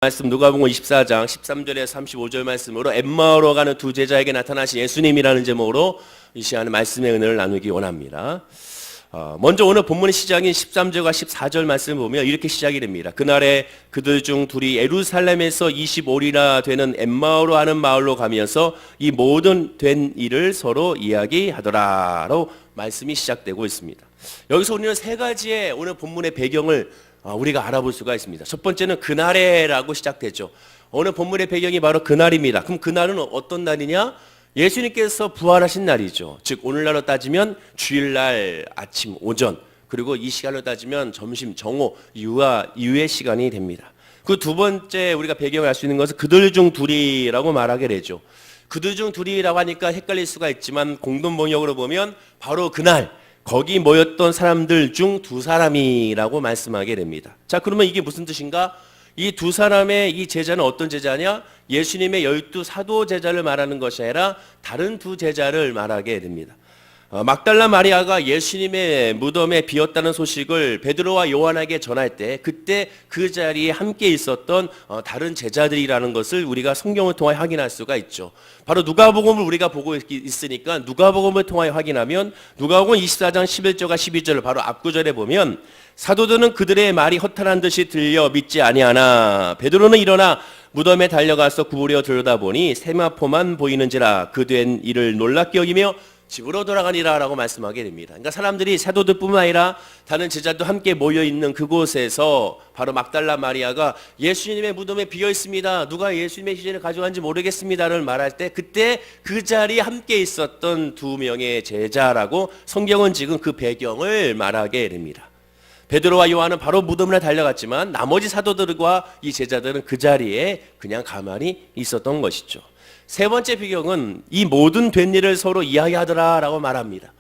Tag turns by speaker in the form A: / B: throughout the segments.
A: 말씀 누가복음 24장 13절에서 35절 말씀으로 엠마오로 가는 두 제자에게 나타나신 예수님이라는 제목으로 이 시간에 말씀의 은혜를 나누기 원합니다. 먼저 오늘 본문의 시작인 13절과 14절 말씀을 보면 이렇게 시작이 됩니다. 그날에 그들 중 둘이 예루살렘에서 25리나 되는 엠마오로 하는 마을로 가면서 이 모든 된 일을 서로 이야기하더라로 말씀이 시작되고 있습니다. 여기서 우리는 세 가지의 오늘 본문의 배경을 우리가 알아볼 수가 있습니다. 첫 번째는 그날에라고 시작되죠. 오늘 본문의 배경이 바로 그날입니다. 그럼 그날은 어떤 날이냐? 예수님께서 부활하신 날이죠. 즉 오늘날로 따지면 주일날 아침 오전, 그리고 이 시간으로 따지면 점심 정오 이후의 시간이 됩니다. 그 두 번째 우리가 배경을 알 수 있는 것은 그들 중 둘이라고 말하게 되죠. 그들 중 둘이라고 하니까 헷갈릴 수가 있지만 공동 번역으로 보면 바로 그날 거기 모였던 사람들 중 두 사람이라고 말씀하게 됩니다. 자, 그러면 이게 무슨 뜻인가? 이 두 사람의 이 제자는 어떤 제자냐? 예수님의 12 사도 제자를 말하는 것이 아니라 다른 두 제자를 말하게 됩니다. 막달라 마리아가 예수님의 무덤에 비었다는 소식을 베드로와 요한에게 전할 때 그때 그 자리에 함께 있었던 다른 제자들이라는 것을 우리가 성경을 통해 확인할 수가 있죠. 바로 누가복음을 우리가 보고 있으니까 누가복음을 통해 확인하면 누가복음 24장 11절과 12절을 바로 앞구절에 보면 사도들은 그들의 말이 허탄한 듯이 들려 믿지 아니하나 베드로는 일어나 무덤에 달려가서 구부려 들여다보니 세마포만 보이는지라 그 된 일을 놀랍게 여기며 집으로 돌아가니라 라고 말씀하게 됩니다. 그러니까 사람들이 사도들뿐만 아니라 다른 제자도 함께 모여있는 그곳에서 바로 막달라 마리아가 예수님의 무덤에 비어 있습니다. 누가 예수님의 시신을 가져간지 모르겠습니다를 말할 때 그때 그 자리에 함께 있었던 두 명의 제자라고 성경은 지금 그 배경을 말하게 됩니다. 베드로와 요한은 바로 무덤으로 달려갔지만 나머지 사도들과 이 제자들은 그 자리에 그냥 가만히 있었던 것이죠. 세 번째 배경은 이 모든 된 일을 서로 이야기하더라라고 말합니다.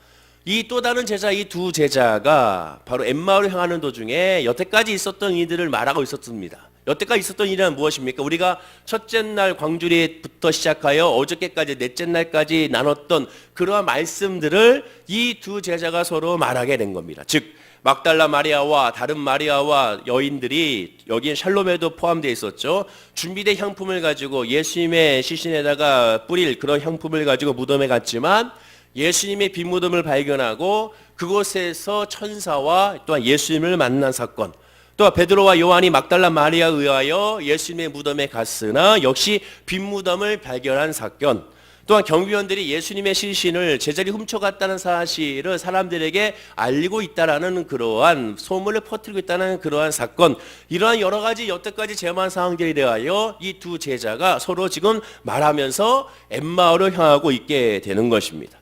A: 이 또 다른 제자, 이 두 제자가 바로 엠마오를 향하는 도중에 여태까지 있었던 일들을 말하고 있었습니다. 여태까지 있었던 일은 무엇입니까? 우리가 첫째 날 광주리부터 시작하여 어저께까지 넷째 날까지 나눴던 그러한 말씀들을 이 두 제자가 서로 말하게 된 겁니다. 즉 막달라 마리아와 다른 마리아와 여인들이 여기에 샬롬에도 포함되어 있었죠. 준비된 향품을 가지고 예수님의 시신에다가 뿌릴 그런 향품을 가지고 무덤에 갔지만 예수님의 빈 무덤을 발견하고 그곳에서 천사와 또한 예수님을 만난 사건, 또 베드로와 요한이 막달라 마리아에 의하여 예수님의 무덤에 갔으나 역시 빈 무덤을 발견한 사건, 또한 경비원들이 예수님의 시신을 제자리 훔쳐갔다는 사실을 사람들에게 알리고 있다라는 그러한 소문을 퍼뜨리고 있다는 그러한 사건, 이러한 여러 가지 여태까지 재만 상황들에 대하여 이 두 제자가 서로 지금 말하면서 엠마오를 향하고 있게 되는 것입니다.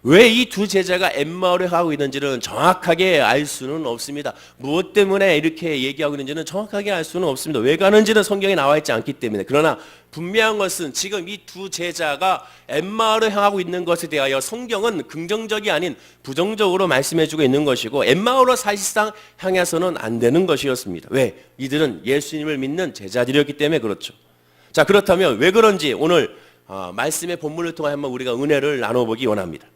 A: 왜 이 두 제자가 엠마오를 하고 있는지는 정확하게 알 수는 없습니다. 무엇 때문에 이렇게 얘기하고 있는지는 정확하게 알 수는 없습니다. 왜 가는지는 성경에 나와 있지 않기 때문에. 그러나 분명한 것은 지금 이 두 제자가 엠마오를 향하고 있는 것에 대하여 성경은 긍정적이 아닌 부정적으로 말씀해주고 있는 것이고 엠마오로 사실상 향해서는 안 되는 것이었습니다. 왜? 이들은 예수님을 믿는 제자들이었기 때문에 그렇죠. 자, 그렇다면 왜 그런지 오늘 말씀의 본문을 통해 한번 우리가 은혜를 나눠보기 원합니다.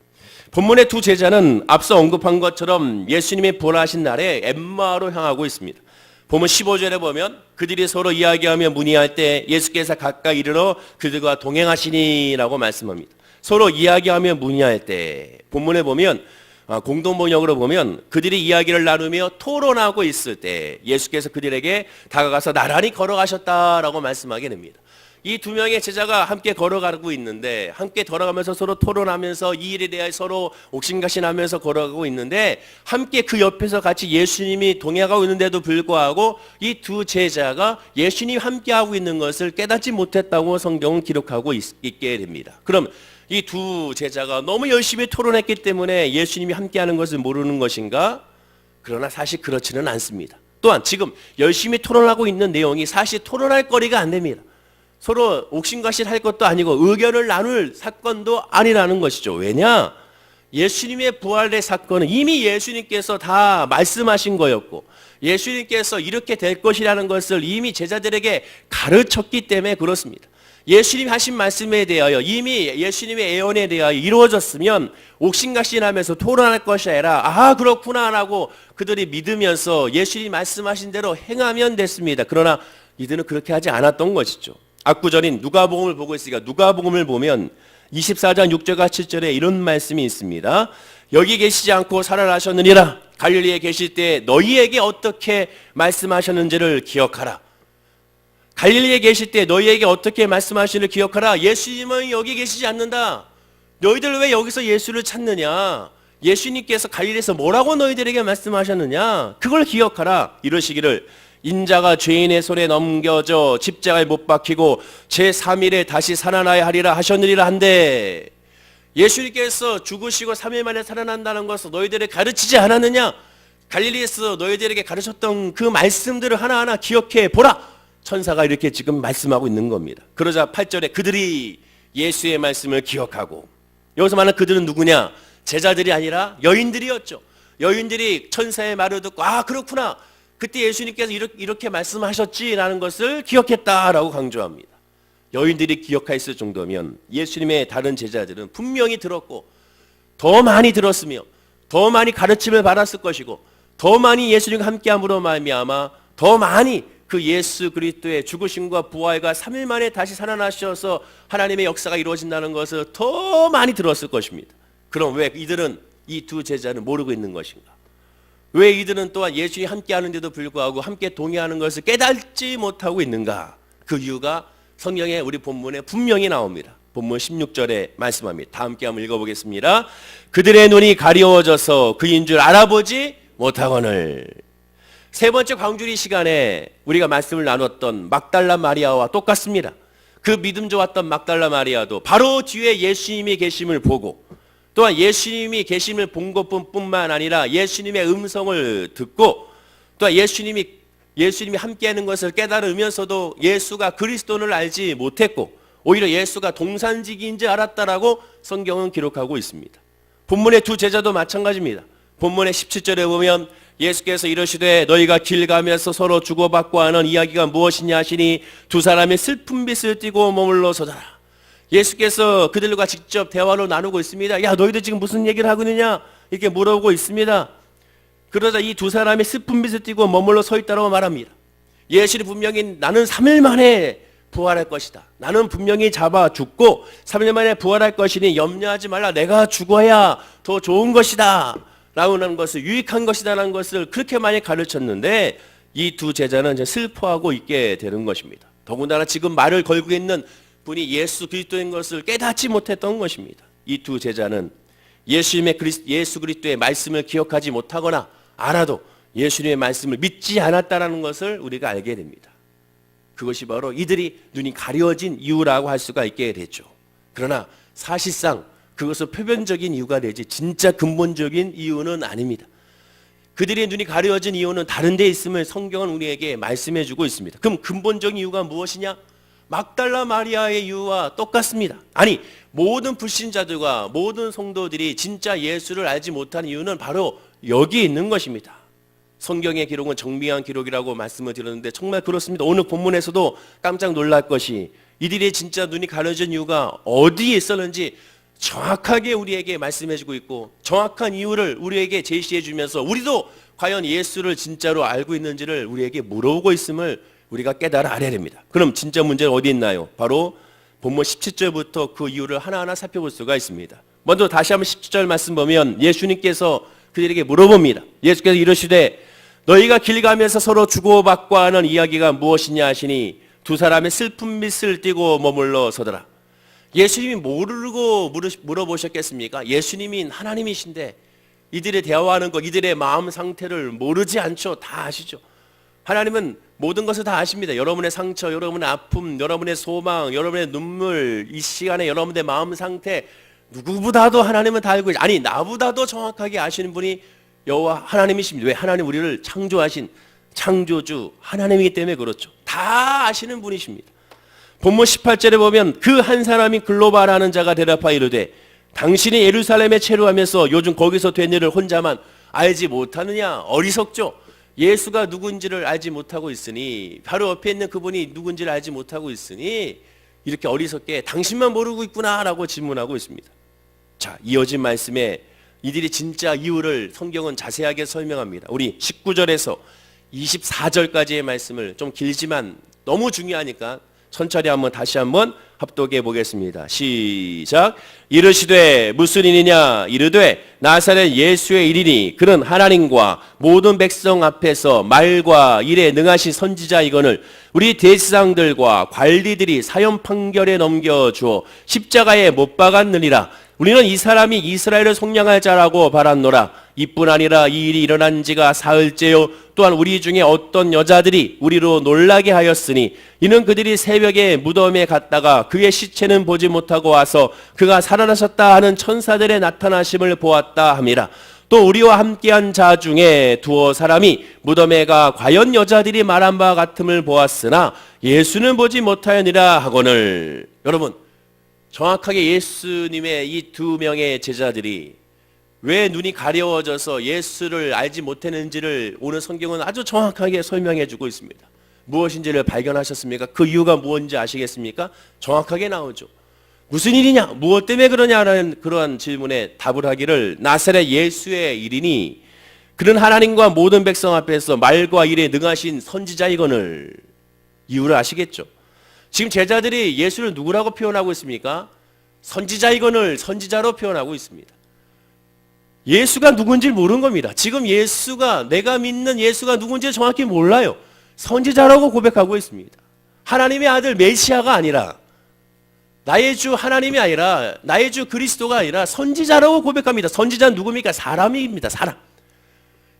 A: 본문의 두 제자는 앞서 언급한 것처럼 예수님이 부활하신 날에 엠마오로 향하고 있습니다. 본문 15절에 보면 그들이 서로 이야기하며 문의할 때 예수께서 가까이 이르러 그들과 동행하시니라고 말씀합니다. 서로 이야기하며 문의할 때 본문에 보면 공동번역으로 보면 그들이 이야기를 나누며 토론하고 있을 때 예수께서 그들에게 다가가서 나란히 걸어가셨다라고 말씀하게 됩니다. 이 두 명의 제자가 함께 걸어가고 있는데 함께 걸어가면서 서로 토론하면서 이 일에 대해 서로 옥신각신하면서 걸어가고 있는데 함께 그 옆에서 같이 예수님이 동행하고 있는데도 불구하고 이 두 제자가 예수님이 함께하고 있는 것을 깨닫지 못했다고 성경은 기록하고 있게 됩니다. 그럼 이 두 제자가 너무 열심히 토론했기 때문에 예수님이 함께하는 것을 모르는 것인가? 그러나 사실 그렇지는 않습니다. 또한 지금 열심히 토론하고 있는 내용이 사실 토론할 거리가 안 됩니다. 서로 옥신각신 할 것도 아니고 의견을 나눌 사건도 아니라는 것이죠. 왜냐? 예수님의 부활의 사건은 이미 예수님께서 다 말씀하신 거였고 예수님께서 이렇게 될 것이라는 것을 이미 제자들에게 가르쳤기 때문에 그렇습니다. 예수님이 하신 말씀에 대하여 이미 예수님의 예언에 대하여 이루어졌으면 옥신각신하면서 토론할 것이 아니라 그렇구나 하고 그들이 믿으면서 예수님이 말씀하신 대로 행하면 됐습니다. 그러나 이들은 그렇게 하지 않았던 것이죠. 압구절인 누가복음을 보고 있으니까 누가복음을 보면 24장 6절과 7절에 이런 말씀이 있습니다. 여기 계시지 않고 살아나셨느니라. 갈릴리에 계실 때 너희에게 어떻게 말씀하셨는지를 기억하라. 갈릴리에 계실 때 너희에게 어떻게 말씀하시는지를 기억하라. 예수님은 여기 계시지 않는다. 너희들 왜 여기서 예수를 찾느냐? 예수님께서 갈릴리에서 뭐라고 너희들에게 말씀하셨느냐? 그걸 기억하라. 이러시기를 인자가 죄인의 손에 넘겨져 십자가에 못 박히고 제3일에 다시 살아나야 하리라 하셨느니라 한데, 예수님께서 죽으시고 3일 만에 살아난다는 것을 너희들에게 가르치지 않았느냐? 갈릴리에서 너희들에게 가르쳤던 그 말씀들을 하나하나 기억해 보라. 천사가 이렇게 지금 말씀하고 있는 겁니다. 그러자 8절에 그들이 예수의 말씀을 기억하고, 여기서 말하는 그들은 누구냐? 제자들이 아니라 여인들이었죠. 여인들이 천사의 말을 듣고 그렇구나. 그때 예수님께서 이렇게 말씀하셨지라는 것을 기억했다라고 강조합니다. 여인들이 기억했을 정도면 예수님의 다른 제자들은 분명히 들었고 더 많이 들었으며 더 많이 가르침을 받았을 것이고 더 많이 예수님과 함께함으로 말미암아 더 많이 그 예수 그리스도의 죽으심과 부활과 3일 만에 다시 살아나셔서 하나님의 역사가 이루어진다는 것을 더 많이 들었을 것입니다. 그럼 왜 이들은, 이 두 제자는 모르고 있는 것인가? 왜 이들은 또한 예수님이 함께 하는데도 불구하고 함께 동의하는 것을 깨닫지 못하고 있는가? 그 이유가 성경에 우리 본문에 분명히 나옵니다. 본문 16절에 말씀합니다. 다 함께 한번 읽어보겠습니다. 그들의 눈이 가려워져서 그인 줄 알아보지 못하거늘. 세 번째 광주리 시간에 우리가 말씀을 나눴던 막달라 마리아와 똑같습니다. 그 믿음 좋았던 막달라 마리아도 바로 뒤에 예수님이 계심을 보고, 또한 예수님이 계심을 본 것뿐만 아니라 예수님의 음성을 듣고, 또한 예수님이 함께하는 것을 깨달으면서도 예수가 그리스도를 알지 못했고 오히려 예수가 동산지기인 줄 알았다라고 성경은 기록하고 있습니다. 본문의 두 제자도 마찬가지입니다. 본문의 17절에 보면 예수께서 이러시되 너희가 길 가면서 서로 주고받고 하는 이야기가 무엇이냐 하시니 두 사람이 슬픈 빛을 띠고 머물러 서더라. 예수께서 그들과 직접 대화로 나누고 있습니다. 야, 너희들 지금 무슨 얘기를 하고 있느냐? 이렇게 물어보고 있습니다. 그러자 이 두 사람이 슬픈 빛을 띠고 머물러 서 있다고 말합니다. 예수는 분명히 나는 3일 만에 부활할 것이다. 나는 분명히 잡아 죽고 3일 만에 부활할 것이니 염려하지 말라. 내가 죽어야 더 좋은 것이다. 라고 하는 것을, 유익한 것이다 라는 것을 그렇게 많이 가르쳤는데 이 두 제자는 이제 슬퍼하고 있게 되는 것입니다. 더군다나 지금 말을 걸고 있는 분이 예수 그리스도인 것을 깨닫지 못했던 것입니다. 이 두 제자는 예수 그리스도의 말씀을 기억하지 못하거나 알아도 예수님의 말씀을 믿지 않았다는 것을 우리가 알게 됩니다. 그것이 바로 이들이 눈이 가려진 이유라고 할 수가 있게 됐죠. 그러나 사실상 그것은 표면적인 이유가 되지 진짜 근본적인 이유는 아닙니다. 그들의 눈이 가려진 이유는 다른 데 있음을 성경은 우리에게 말씀해 주고 있습니다. 그럼 근본적인 이유가 무엇이냐? 막달라 마리아의 이유와 똑같습니다. 아니, 모든 불신자들과 모든 성도들이 진짜 예수를 알지 못하는 이유는 바로 여기에 있는 것입니다. 성경의 기록은 정밀한 기록이라고 말씀을 드렸는데 정말 그렇습니다. 오늘 본문에서도 깜짝 놀랄 것이 이들의 진짜 눈이 가려진 이유가 어디에 있었는지 정확하게 우리에게 말씀해주고 있고 정확한 이유를 우리에게 제시해주면서 우리도 과연 예수를 진짜로 알고 있는지를 우리에게 물어보고 있음을 우리가 깨달아 알아야 됩니다. 그럼 진짜 문제는 어디 있나요? 바로 본문 17절부터 그 이유를 하나하나 살펴볼 수가 있습니다. 먼저 다시 한번 17절 말씀 보면 예수님께서 그들에게 물어봅니다. 예수께서 이러시되 너희가 길 가면서 서로 주고받고 하는 이야기가 무엇이냐 하시니 두 사람의 슬픈 빛을 띠고 머물러 서더라. 예수님이 모르고 물어보셨겠습니까? 예수님이 하나님이신데 이들의 대화하는 것, 이들의 마음 상태를 모르지 않죠. 다 아시죠. 하나님은 모든 것을 다 아십니다. 여러분의 상처, 여러분의 아픔, 여러분의 소망, 여러분의 눈물, 이 시간에 여러분의 마음 상태 누구보다도 하나님은 다 알고 계시죠. 아니, 나보다도 정확하게 아시는 분이 여호와 하나님이십니다. 왜? 하나님 우리를 창조하신 창조주 하나님이기 때문에 그렇죠. 다 아시는 분이십니다. 본문 18절에 보면 그 한 사람이 글로바라는 자가 대답하여 이르되 당신이 예루살렘에 체류하면서 요즘 거기서 된 일을 혼자만 알지 못하느냐? 어리석죠. 예수가 누군지를 알지 못하고 있으니, 바로 옆에 있는 그분이 누군지를 알지 못하고 있으니 이렇게 어리석게 당신만 모르고 있구나라고 질문하고 있습니다. 자, 이어진 말씀에 이들이 진짜 이유를 성경은 자세하게 설명합니다. 우리 19절에서 24절까지의 말씀을 좀 길지만 너무 중요하니까 천천히 다시 한번 합독해 보겠습니다. 시작. 이르시되 무슨 일이냐 이르되 나사렛 예수의 일이니 그는 하나님과 모든 백성 앞에서 말과 일에 능하신 선지자이거늘 우리 대지상들과 관리들이 사형 판결에 넘겨주어 십자가에 못 박았느니라. 우리는 이 사람이 이스라엘을 속량할 자라고 바랐노라. 이뿐 아니라 이 일이 일어난 지가 사흘째요. 또한 우리 중에 어떤 여자들이 우리로 놀라게 하였으니 이는 그들이 새벽에 무덤에 갔다가 그의 시체는 보지 못하고 와서 그가 살아나셨다 하는 천사들의 나타나심을 보았다 함이라. 또 우리와 함께한 자 중에 두어 사람이 무덤에 가 과연 여자들이 말한 바와 같음을 보았으나 예수는 보지 못하였니라 하거늘. 여러분, 정확하게 예수님의 이 두 명의 제자들이 왜 눈이 가려워져서 예수를 알지 못했는지를 오늘 성경은 아주 정확하게 설명해 주고 있습니다. 무엇인지를 발견하셨습니까? 그 이유가 무엇인지 아시겠습니까? 정확하게 나오죠. 무슨 일이냐? 무엇 때문에 그러냐라는 그러한 질문에 답을 하기를 나사렛 예수의 일이니 그는 하나님과 모든 백성 앞에서 말과 일에 능하신 선지자이거늘. 이유를 아시겠죠? 지금 제자들이 예수를 누구라고 표현하고 있습니까? 선지자이거늘 선지자로 표현하고 있습니다. 예수가 누군지 모르는 겁니다. 지금 예수가 내가 믿는 예수가 누군지 정확히 몰라요. 선지자라고 고백하고 있습니다. 하나님의 아들 메시아가 아니라 나의 주 하나님이 아니라 나의 주 그리스도가 아니라 선지자라고 고백합니다. 선지자는 누굽니까? 사람입니다. 사람.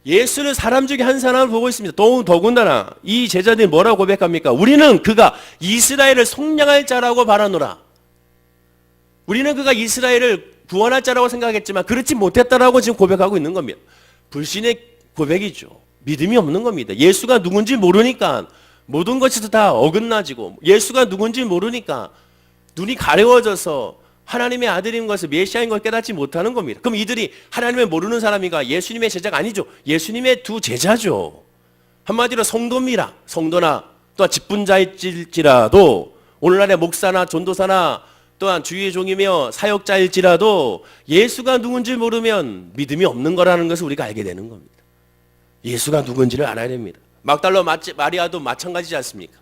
A: 예수는 사람 중에 한 사람을 보고 있습니다. 더군다나 이 제자들이 뭐라고 고백합니까? 우리는 그가 이스라엘을 속량할 자라고 바라노라. 우리는 그가 이스라엘을 구원할 자라고 생각했지만 그렇지 못했다라고 지금 고백하고 있는 겁니다. 불신의 고백이죠. 믿음이 없는 겁니다. 예수가 누군지 모르니까 모든 것이 다 어긋나지고 예수가 누군지 모르니까 눈이 가려워져서 하나님의 아들인 것을 메시아인 걸 깨닫지 못하는 겁니다. 그럼 이들이 하나님을 모르는 사람인가? 예수님의 제자가 아니죠. 예수님의 두 제자죠. 한마디로 성도입니다. 성도나 또한 직분자일지라도 오늘날의 목사나 전도사나 또한 주의 종이며 사역자일지라도 예수가 누군지 모르면 믿음이 없는 거라는 것을 우리가 알게 되는 겁니다. 예수가 누군지를 알아야 됩니다. 막달라 마리아도 마찬가지지 않습니까?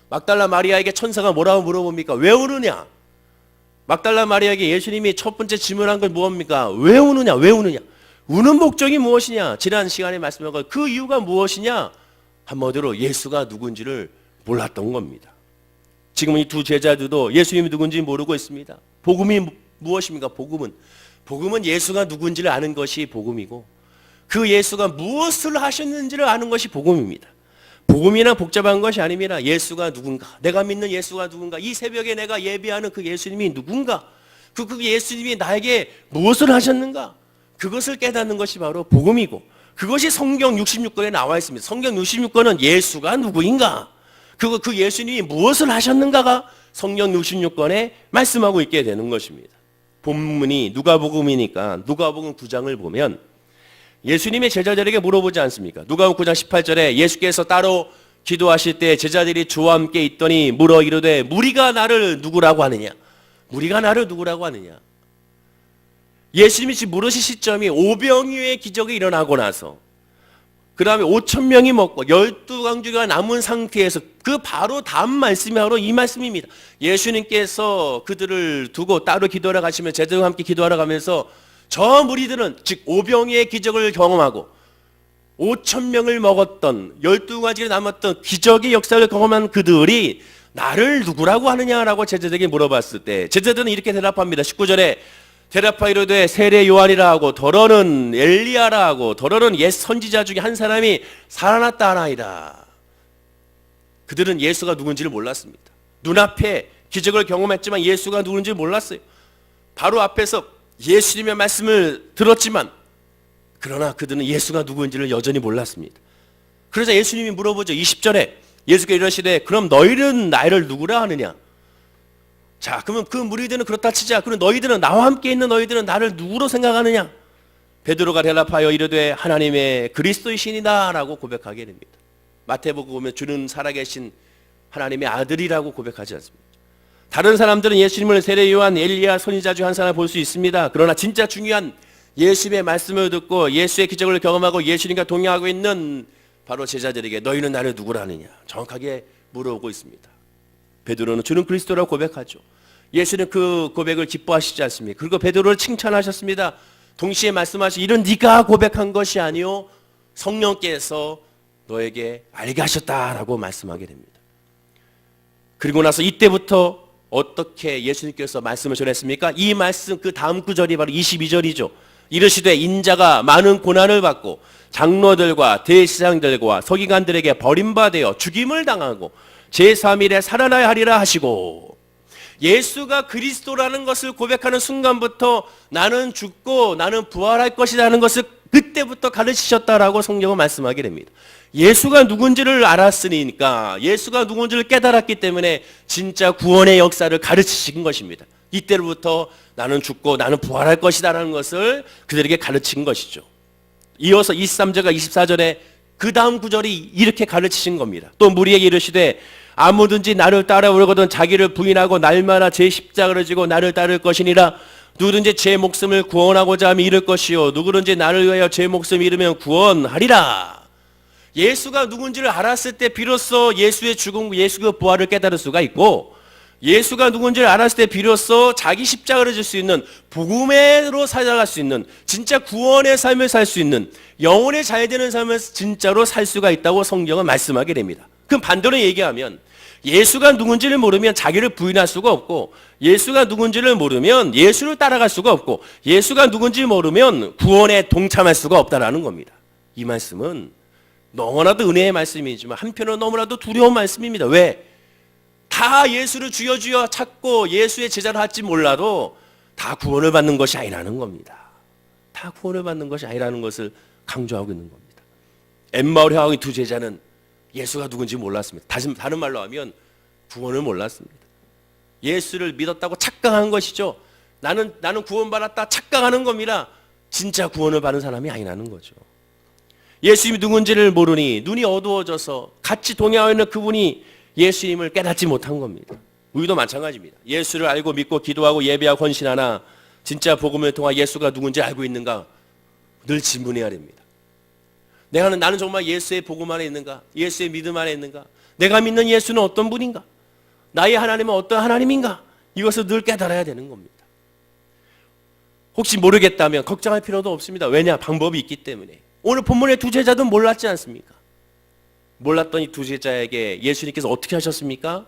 A: 막달라 마리아에게 천사가 뭐라고 물어봅니까? 왜 우느냐? 막달라 마리아에게 예수님이 첫 번째 질문한 건 무엇입니까? 왜 우느냐? 왜 우느냐? 우는 목적이 무엇이냐? 지난 시간에 말씀한 것 그 이유가 무엇이냐? 한마디로 예수가 누군지를 몰랐던 겁니다. 지금 이 두 제자들도 예수님이 누군지 모르고 있습니다. 복음이 무엇입니까? 복음은 예수가 누군지를 아는 것이 복음이고 그 예수가 무엇을 하셨는지를 아는 것이 복음입니다. 복음이나 복잡한 것이 아닙니다. 예수가 누군가, 내가 믿는 예수가 누군가, 이 새벽에 내가 예배하는 그 예수님이 누군가, 그 예수님이 나에게 무엇을 하셨는가, 그것을 깨닫는 것이 바로 복음이고 그것이 성경 66권에 나와 있습니다. 성경 66권은 예수가 누구인가, 그 예수님이 무엇을 하셨는가가 성경 66권에 말씀하고 있게 되는 것입니다. 본문이 누가복음이니까 누가복음 9장을 보면 예수님의 제자들에게 물어보지 않습니까? 누가복음 9장 18절에 예수께서 따로 기도하실 때 제자들이 주와 함께 있더니 물어 이르되 무리가 나를 누구라고 하느냐? 무리가 나를 누구라고 하느냐? 예수님이 지금 물으실 시점이 오병이어의 기적이 일어나고 나서 그 다음에 5,000명이 먹고 12강주가 남은 상태에서 그 바로 다음 말씀이 바로 이 말씀입니다. 예수님께서 그들을 두고 따로 기도하러 가시면 제자들과 함께 기도하러 가면서 저 무리들은 즉 오병이의 기적을 경험하고 5,000명을 먹었던 12가지가 남았던 기적의 역사를 경험한 그들이 나를 누구라고 하느냐라고 제자들에게 물어봤을 때 제자들은 이렇게 대답합니다. 19절에 대답하 이르되 세례 요한이라 하고 더러는 엘리야라 하고 더러는 옛 선지자 중에 한 사람이 살아났다 하나이다. 그들은 예수가 누군지를 몰랐습니다. 눈앞에 기적을 경험했지만 예수가 누군지 몰랐어요. 바로 앞에서 예수님의 말씀을 들었지만 그러나 그들은 예수가 누구인지를 여전히 몰랐습니다. 그래서 예수님이 물어보죠. 20절에 예수께서 이러시되 그럼 너희는 나를 누구라 하느냐? 자, 그러면 그 무리들은 그렇다 치자. 그럼 너희들은 나와 함께 있는 너희들은 나를 누구로 생각하느냐? 베드로가 대답하여 이르되 하나님의 그리스도이시니라 라고 고백하게 됩니다. 마태복음 보면 주는 살아계신 하나님의 아들이라고 고백하지 않습니다. 다른 사람들은 예수님을 세례 요한, 엘리야, 선지자 중 한 사람 볼 수 있습니다. 그러나 진짜 중요한 예수님의 말씀을 듣고 예수의 기적을 경험하고 예수님과 동행하고 있는 바로 제자들에게 너희는 나를 누구라 하느냐 정확하게 물어오고 있습니다. 베드로는 주는 그리스도라고 고백하죠. 예수는 그 고백을 기뻐하시지 않습니까? 그리고 베드로를 칭찬하셨습니다. 동시에 말씀하시 이런 네가 고백한 것이 아니요 성령께서 너에게 알게 하셨다라고 말씀하게 됩니다. 그리고 나서 이때부터 어떻게 예수님께서 말씀을 전했습니까? 이 말씀 그 다음 구절이 바로 22절이죠. 이르시되 인자가 많은 고난을 받고 장로들과 대제사장들과 서기관들에게 버림받아 죽임을 당하고 제3일에 살아나야 하리라 하시고, 예수가 그리스도라는 것을 고백하는 순간부터 나는 죽고 나는 부활할 것이라는 것을 그때부터 가르치셨다라고 성경은 말씀하게 됩니다. 예수가 누군지를 알았으니까, 예수가 누군지를 깨달았기 때문에 진짜 구원의 역사를 가르치신 것입니다. 이때로부터 나는 죽고 나는 부활할 것이다라는 것을 그들에게 가르친 것이죠. 이어서 23절과 24절에 그 다음 구절이 이렇게 가르치신 겁니다. 또 무리에게 이르시되 아무든지 나를 따라오려거든 자기를 부인하고 날마다 제 십자가를 지고 나를 따를 것이니라. 누구든지 제 목숨을 구원하고자 하면 잃을 것이요 누구든지 나를 위하여 제 목숨 잃으면 구원하리라. 예수가 누군지를 알았을 때 비로소 예수의 죽음, 예수의 부활을 깨달을 수가 있고, 예수가 누군지를 알았을 때 비로소 자기 십자가를 질 수 있는, 복음으로 살아갈 수 있는, 진짜 구원의 삶을 살 수 있는, 영혼의 잘되는 삶을 진짜로 살 수가 있다고 성경은 말씀하게 됩니다. 그럼 반대로 얘기하면 예수가 누군지를 모르면 자기를 부인할 수가 없고, 예수가 누군지를 모르면 예수를 따라갈 수가 없고, 예수가 누군지 모르면 구원에 동참할 수가 없다라는 겁니다. 이 말씀은 너무나도 은혜의 말씀이지만 한편으로 너무나도 두려운 말씀입니다. 왜? 다 예수를 주여 주여 찾고 예수의 제자를 할지 몰라도 다 구원을 받는 것이 아니라는 겁니다. 다 구원을 받는 것이 아니라는 것을 강조하고 있는 겁니다. 엠마오를 향한 두 제자는 예수가 누군지 몰랐습니다. 다른 말로 하면 구원을 몰랐습니다. 예수를 믿었다고 착각한 것이죠. 나는 구원받았다 착각하는 겁니다. 진짜 구원을 받은 사람이 아니라는 거죠. 예수님이 누군지를 모르니 눈이 어두워져서 같이 동행하고 있는 그분이 예수님을 깨닫지 못한 겁니다. 우리도 마찬가지입니다. 예수를 알고 믿고 기도하고 예배하고 헌신하나 진짜 복음을 통해 예수가 누군지 알고 있는가 늘 질문해야 됩니다. 나는 정말 예수의 복음 안에 있는가? 예수의 믿음 안에 있는가? 내가 믿는 예수는 어떤 분인가? 나의 하나님은 어떤 하나님인가? 이것을 늘 깨달아야 되는 겁니다. 혹시 모르겠다면 걱정할 필요도 없습니다. 왜냐? 방법이 있기 때문에. 오늘 본문의 두 제자도 몰랐지 않습니까? 몰랐던 이 두 제자에게 예수님께서 어떻게 하셨습니까?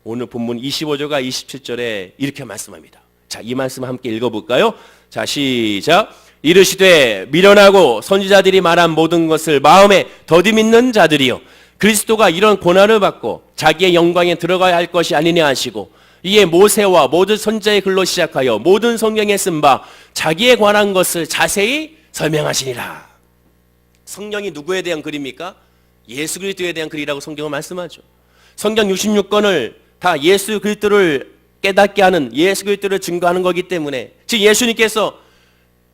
A: 오늘 본문 25절과 27절에 이렇게 말씀합니다. 자, 이 말씀 함께 읽어볼까요? 자, 시작. 이르시되 미련하고 선지자들이 말한 모든 것을 마음에 더디 믿는 자들이요 그리스도가 이런 고난을 받고 자기의 영광에 들어가야 할 것이 아니냐 하시고, 이에 모세와 모든 선지자의 글로 시작하여 모든 성경에 쓴 바 자기에 관한 것을 자세히 설명하시니라. 성경이 누구에 대한 글입니까? 예수 그리스도에 대한 글이라고 성경은 말씀하죠. 성경 66권을 다 예수 그리스도를 깨닫게 하는, 예수 그리스도를 증거하는 거기 때문에, 즉 예수님께서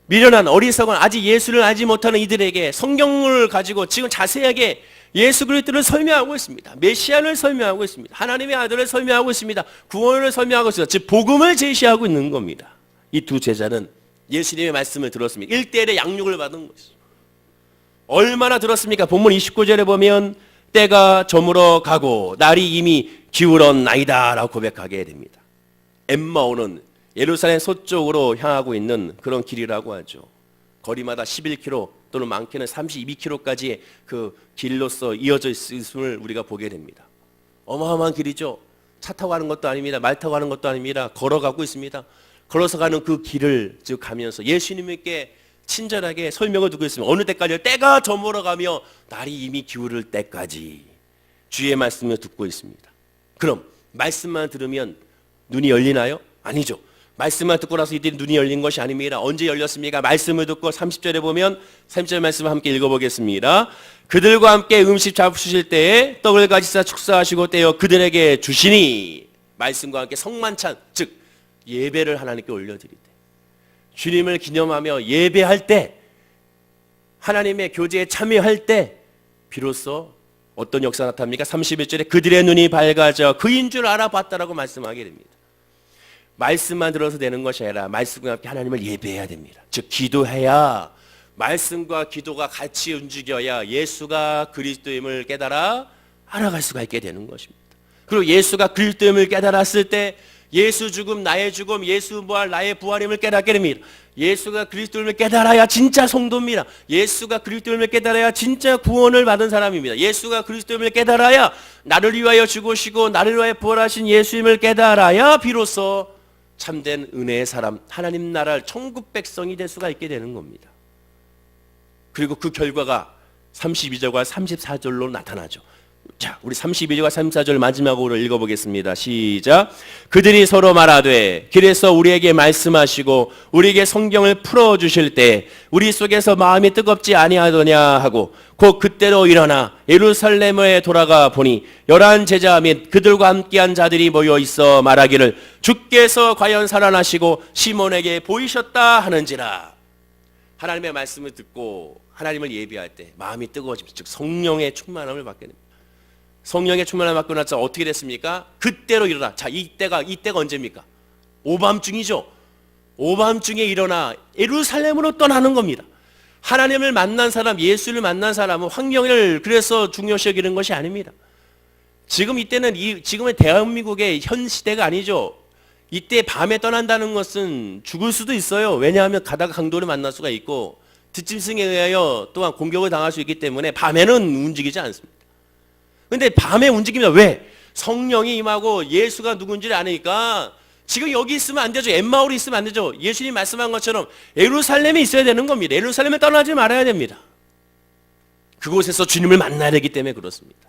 A: 미련한 어리석은 아직 예수를 알지 못하는 이들에게 성경을 가지고 지금 자세하게 예수 그리스도를 설명하고 있습니다. 메시아를 설명하고 있습니다. 하나님의 아들을 설명하고 있습니다. 구원을 설명하고 있습니다. 즉 복음을 제시하고 있는 겁니다. 이 두 제자는 예수님의 말씀을 들었습니다. 1대1의 양육을 받은 것이죠. 얼마나 들었습니까? 본문 29절에 보면 때가 저물어 가고 날이 이미 기울었나이다 라고 고백하게 됩니다. 엠마오는 예루살렘 서쪽으로 향하고 있는 그런 길이라고 하죠. 거리마다 11km 또는 많게는 32km까지의 그 길로서 이어져 있음을 우리가 보게 됩니다. 어마어마한 길이죠. 차 타고 가는 것도 아닙니다. 말 타고 가는 것도 아닙니다. 걸어가고 있습니다. 걸어서 가는 그 길을 즉 가면서 예수님께 친절하게 설명을 두고 있습니다. 어느 때까지요? 때가 저물어가며 날이 이미 기울을 때까지 주의 말씀을 듣고 있습니다. 그럼 말씀만 들으면 눈이 열리나요? 아니죠. 말씀만 듣고 나서 이들이 눈이 열린 것이 아닙니다. 언제 열렸습니까? 말씀을 듣고 30절에 보면 30절 말씀을 함께 읽어보겠습니다. 그들과 함께 음식 잡수실 때에 떡을 가지사 축사하시고 떼어 그들에게 주시니, 말씀과 함께 성만찬 즉 예배를 하나님께 올려드릴 때, 주님을 기념하며 예배할 때, 하나님의 교제에 참여할 때 비로소 어떤 역사가 나타납니까? 31절에 그들의 눈이 밝아져 그인 줄 알아봤다라고 말씀하게 됩니다. 말씀만 들어서 되는 것이 아니라 말씀과 함께 하나님을 예배해야 됩니다. 즉 기도해야, 말씀과 기도가 같이 움직여야 예수가 그리스도임을 깨달아 알아갈 수가 있게 되는 것입니다. 그리고 예수가 그리스도임을 깨달았을 때 예수 죽음, 나의 죽음, 예수 부활, 나의 부활임을 깨닫게 됩니다. 예수가 그리스도임을 깨달아야 진짜 성도입니다. 예수가 그리스도임을 깨달아야 진짜 구원을 받은 사람입니다. 예수가 그리스도임을 깨달아야 나를 위하여 죽으시고 나를 위하여 부활하신 예수임을 깨달아야 비로소 참된 은혜의 사람, 하나님 나라를 천국 백성이 될 수가 있게 되는 겁니다. 그리고 그 결과가 32절과 34절로 나타나죠. 자, 우리 32절과 34절 마지막으로 읽어보겠습니다. 시작. 그들이 서로 말하되 길에서 우리에게 말씀하시고 우리에게 성경을 풀어주실 때 우리 속에서 마음이 뜨겁지 아니하더냐 하고 곧 그때로 일어나 예루살렘에 돌아가 보니 11 제자 및 그들과 함께한 자들이 모여 있어 말하기를 주께서 과연 살아나시고 시몬에게 보이셨다 하는지라. 하나님의 말씀을 듣고 하나님을 예비할 때 마음이 뜨거워집니다. 즉 성령의 충만함을 받게 됩니다. 성령의 충만함을 받고 나서 어떻게 됐습니까? 그때로 일어나. 자, 이때가 언제입니까? 오밤중이죠. 오밤중에 일어나 예루살렘으로 떠나는 겁니다. 하나님을 만난 사람, 예수를 만난 사람은 환경을 그래서 중요시 여기는 것이 아닙니다. 지금은 대한민국의 현 시대가 아니죠. 이때 밤에 떠난다는 것은 죽을 수도 있어요. 왜냐하면 가다가 강도를 만날 수가 있고 뒷짐승에 의하여 또한 공격을 당할 수 있기 때문에 밤에는 움직이지 않습니다. 근데 밤에 움직입니다. 왜? 성령이 임하고 예수가 누군지를 아니까 지금 여기 있으면 안 되죠. 엠마오로 있으면 안 되죠. 예수님 말씀한 것처럼 예루살렘에 있어야 되는 겁니다. 예루살렘에 떠나지 말아야 됩니다. 그곳에서 주님을 만나야 되기 때문에 그렇습니다.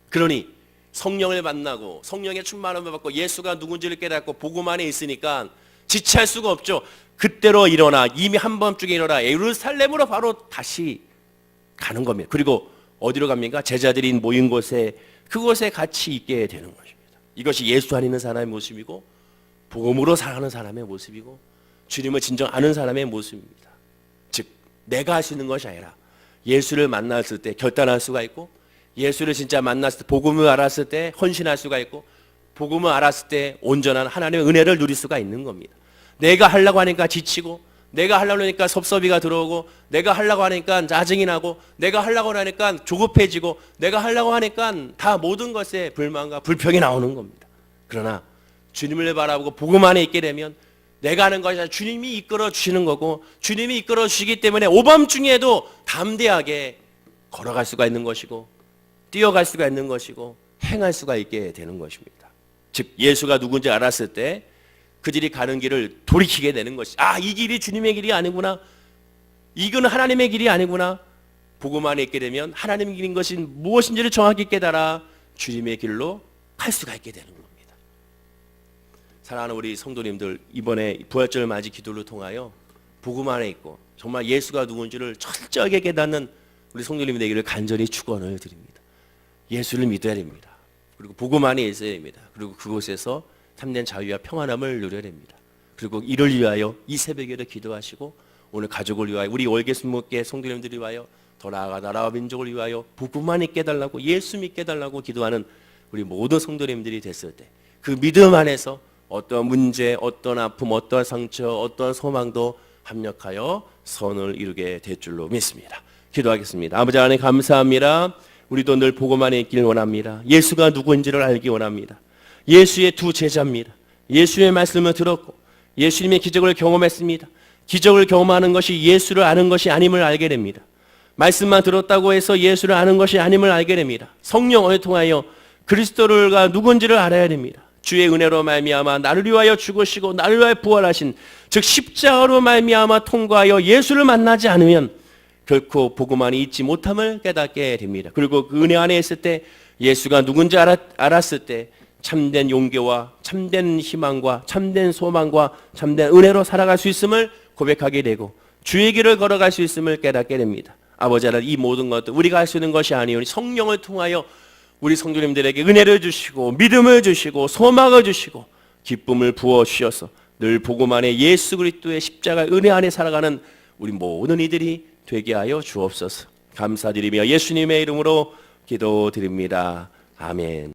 A: 그러니 성령을 만나고 성령의 충만함을 받고 예수가 누군지를 깨닫고 복음 안에 있으니까 지체할 수가 없죠. 그때로 일어나 이미 한밤중에 일어나 예루살렘으로 바로 다시 가는 겁니다. 그리고 어디로 갑니까? 제자들이 모인 곳에 그곳에 같이 있게 되는 것입니다. 이것이 예수 안에 있는 사람의 모습이고 복음으로 살아가는 사람의 모습이고 주님을 진정 아는 사람의 모습입니다. 즉 내가 할 수 있는 것이 아니라 예수를 만났을 때 결단할 수가 있고 예수를 진짜 만났을 때 복음을 알았을 때 헌신할 수가 있고 복음을 알았을 때 온전한 하나님의 은혜를 누릴 수가 있는 겁니다. 내가 하려고 하니까 지치고 내가 하려고 하니까 섭섭이가 들어오고 내가 하려고 하니까 짜증이 나고 내가 하려고 하니까 조급해지고 내가 하려고 하니까 다 모든 것에 불만과 불평이 나오는 겁니다. 그러나 주님을 바라보고 복음 안에 있게 되면 내가 하는 것이 아니라 주님이 이끌어 주시는 거고 주님이 이끌어 주시기 때문에 오밤중에도 담대하게 걸어갈 수가 있는 것이고 뛰어갈 수가 있는 것이고 행할 수가 있게 되는 것입니다. 즉 예수가 누군지 알았을 때 그들이 가는 길을 돌이키게 되는 것이 이 길이 주님의 길이 아니구나. 이건 하나님의 길이 아니구나. 복음 안에 있게 되면 하나님의 길인 것이 무엇인지를 정확히 깨달아 주님의 길로 갈 수가 있게 되는 겁니다. 사랑하는 우리 성도님들, 이번에 부활절 맞이 기도를 통하여 복음 안에 있고 정말 예수가 누군지를 철저하게 깨닫는 우리 성도님이 되기를 간절히 축원을 드립니다. 예수를 믿어야 됩니다. 그리고 복음 안에 있어야 됩니다. 그리고 그곳에서 참된 자유와 평안함을 누려야 됩니다. 그리고 이를 위하여 이 새벽에도 기도하시고 오늘 가족을 위하여 우리 월계수목계 성도님들을 위하여 더 나아가 나라와 민족을 위하여 복음만 있게 해달라고 예수 믿게 해달라고 기도하는 우리 모든 성도님들이 됐을 때 그 믿음 안에서 어떤 문제, 어떤 아픔, 어떤 상처, 어떤 소망도 합력하여 선을 이루게 될 줄로 믿습니다. 기도하겠습니다. 아버지 하나님 감사합니다. 우리도 늘 복음 안에 있길 원합니다. 예수가 누구인지를 알기 원합니다. 예수의 두 제자입니다. 예수의 말씀을 들었고 예수님의 기적을 경험했습니다. 기적을 경험하는 것이 예수를 아는 것이 아님을 알게 됩니다. 말씀만 들었다고 해서 예수를 아는 것이 아님을 알게 됩니다. 성령을 통하여 그리스도가 누군지를 알아야 됩니다. 주의 은혜로 말미암아 나를 위하여 죽으시고 나를 위하여 부활하신 즉 십자가로 말미암아 통과하여 예수를 만나지 않으면 결코 복음 안에 있지 못함을 깨닫게 됩니다. 그리고 그 은혜 안에 있을 때 예수가 누군지 알았을 때 참된 용기와 참된 희망과 참된 소망과 참된 은혜로 살아갈 수 있음을 고백하게 되고 주의 길을 걸어갈 수 있음을 깨닫게 됩니다. 아버지 하나님 이 모든 것들 우리가 할 수 있는 것이 아니오니 성령을 통하여 우리 성도님들에게 은혜를 주시고 믿음을 주시고 소망을 주시고 기쁨을 부어주셔서 늘 복음 안에 예수 그리스도의 십자가 은혜 안에 살아가는 우리 모든 이들이 되게 하여 주옵소서. 감사드리며 예수님의 이름으로 기도드립니다. 아멘.